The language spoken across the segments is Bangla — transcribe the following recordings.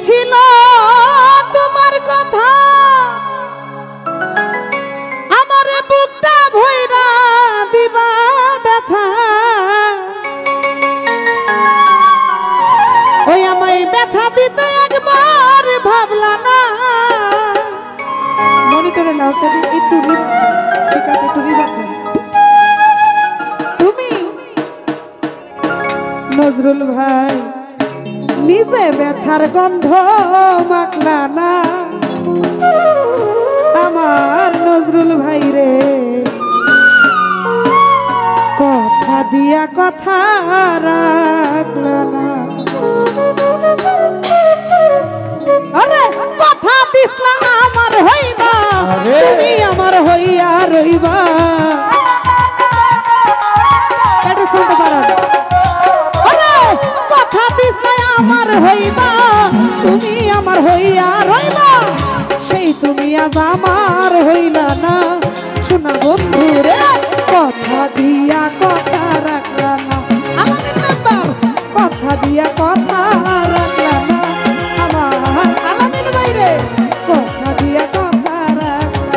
ছিল তোমার কথা আমার বুকটা ভইরা দিবা ব্যথা ওই আমায় ব্যথা দিতে একবার ভাবলা না মনিটরে লাউডটা দিয়ে একটু ঠিক আছে একটু রিভার্ব দেন তুমি নজরুল ভাই নিজে ব্যথার গন্ধ মাখলা না আমার নজরুল ভাই রে কথা দিয়া কথা রাখলা না আরে কথা দিসলা আমার হইবা তুমি আমার হইয়া রইবা এটা শুনতে পারো আরে কথা দিসলা আমার হইবা তুমি আমার হইয়া রইবা সেই তুমি আজ আমার হইলা না শোনা বন্ধু রে কথা দিয়া কথা রাখলা না আমাদের নাম্বার কথা দিয়া কথা রাখলা না আমার আলামিন বাইরে কথা দিয়া কথা রাখলা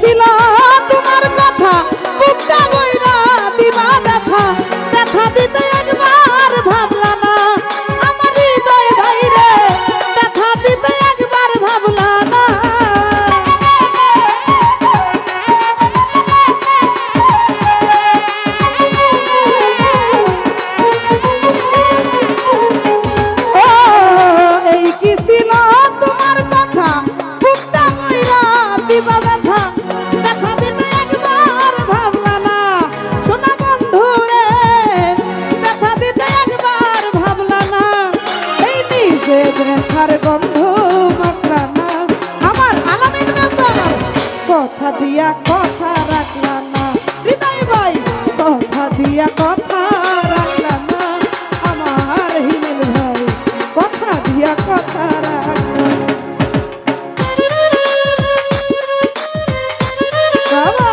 ছিল তোমার কথা বুকটা বইরা দিবা ব্যথা ব্যথা দিতে একবার ভাবলা না আমার হৃদয় ভাই রে ব্যথা দিতে একবার ভাবলা না ও এই কি ছিল তোমার কথা বুকটা বইরা দিবা ব্যথা ব্যথার গন্ধ মাখলা না আমার আলামিন মেম্বার কথা দিয়া কথা রাখলা না হৃদয় ভাই কথা দিয়া কথা রাখলা না আমার হিমেল ভাই কথা দিয়া কথা রাখলা বাবা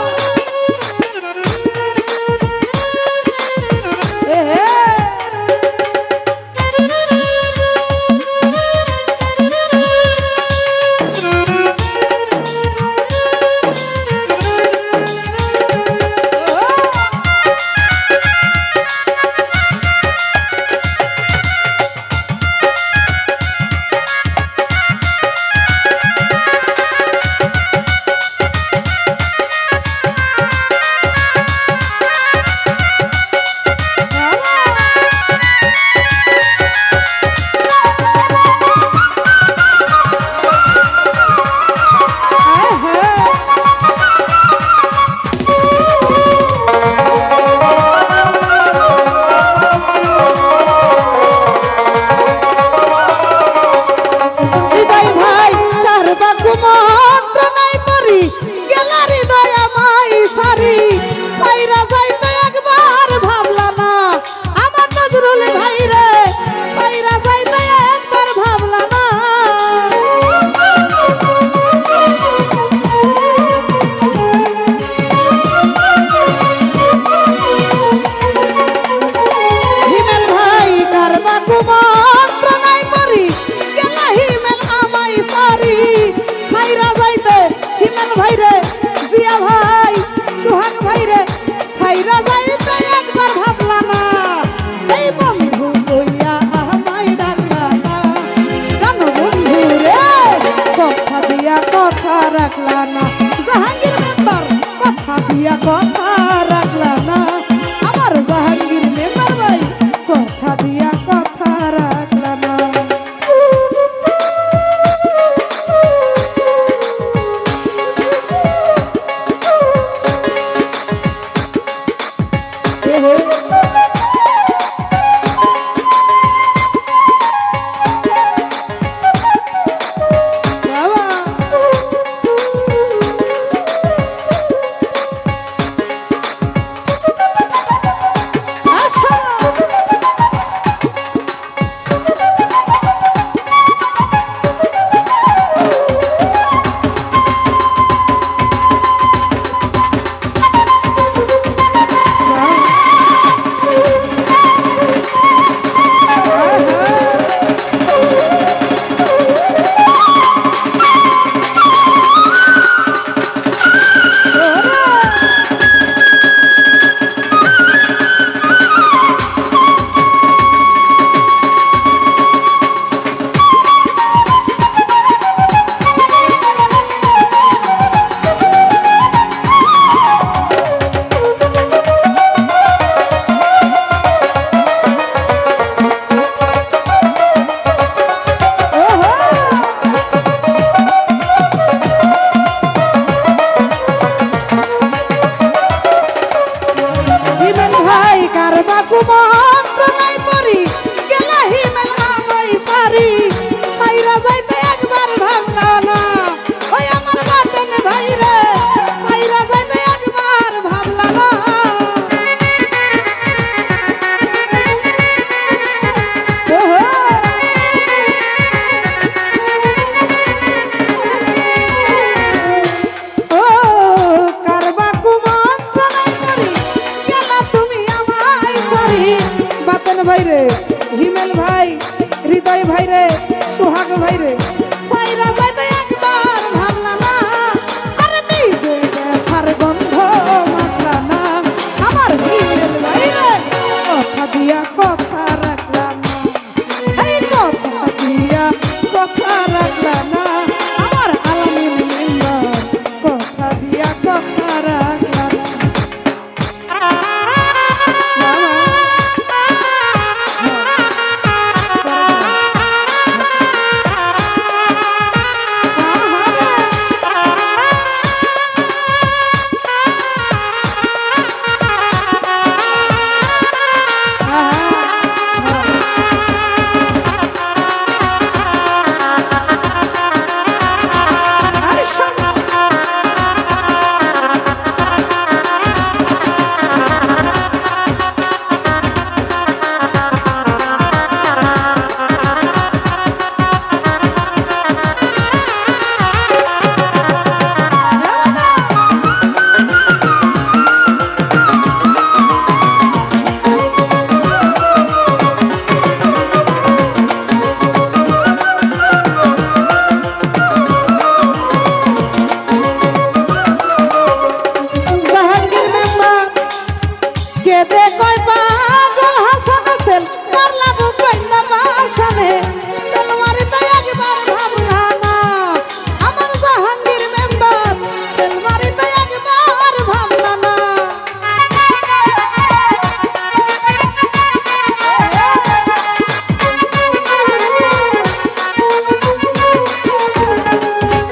রাখলা না জাহাঙ্গীর মেম্বার কথা দিয়া কথা রাখলা না আমার জাহাঙ্গীর মেম্বার ভাই কথা দিয়া কথা রাখলা না কুমন্ত্র নাই পরি গেলা হিমেল আমায় সারি সাইরা যাইতে একবার ভাবলা না ওই আমার বাতেন ভাই রে সাইরা যাইতে একবার ভাবলা না ও কারবা কুমন্ত্র নাই পরি গেলা তুমি আমায় সারি বাতেন ভাই রে হিমেল ভাই হৃদয় ভাই রে সোহাগ ভাই রে সাইরা যাইতে একবার ভাবলা না আরে নিজে দেখার গন্ধ মাখলা না আমার হিমেল ভাই রে কথা দিয়া কথা রাখলা না এই কথা দিয়া কথা রাখলা না আমার আলামিন মেম্বার কথা দিয়া কথা রাখলা না কেদে কয় পাগল হাসান সেল মারলা বুক বাইন্দা বাসনে সেলমারি তাই একবার ভাবলা না আমার জাহাঙ্গীর মেম্বার সেলমারি তাই একবার ভাবলা না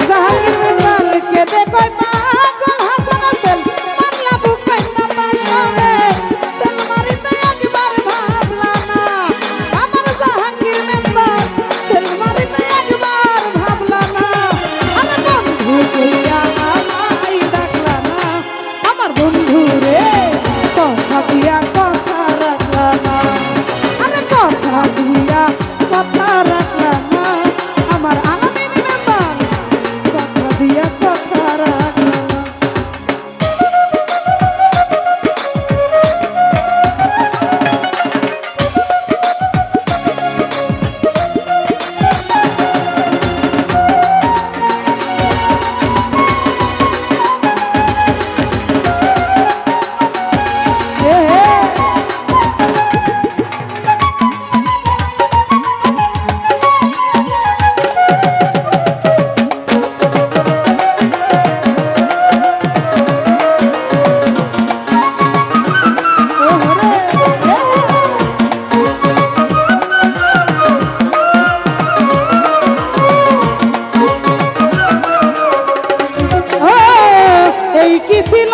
জাহাঙ্গীর মেম্বার কেদে কয় পাগল হাসান সেল মারলা বুক বাইন্দা বাসনে কথা রাখলা না আমার আলামিন মেম্বার কথা দিয়া কথা রাখলা না এই কি ছিল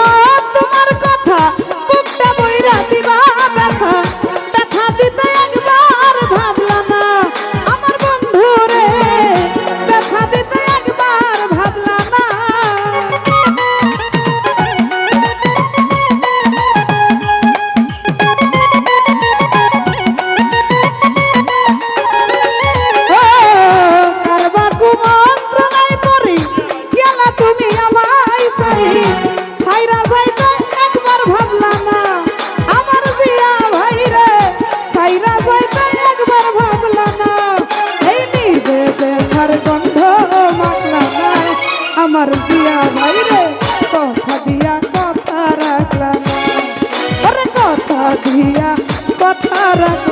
তোমার কথা বুকটা বইরা দিবা ব্যথা ব্যথা দিতে একবার ভাবলা না আমার বন্ধু রে ব্যথা দিতে একবার ভাবলা না কারবা কুমন্ত্র নাই পরি গেলা তুমি আমায় সারি সাইরা যাইতে একবার ভাবলা না আমার জিয়া ভাই রে সাইরা যাইতে একবার ভাবলা না এই নিজে দেখার গন্ধ মাখলা না আমার জিয়া ভাই রে কথা দিয়া কথা রাখলা না আরে কথা দিয়া কথা রাখলা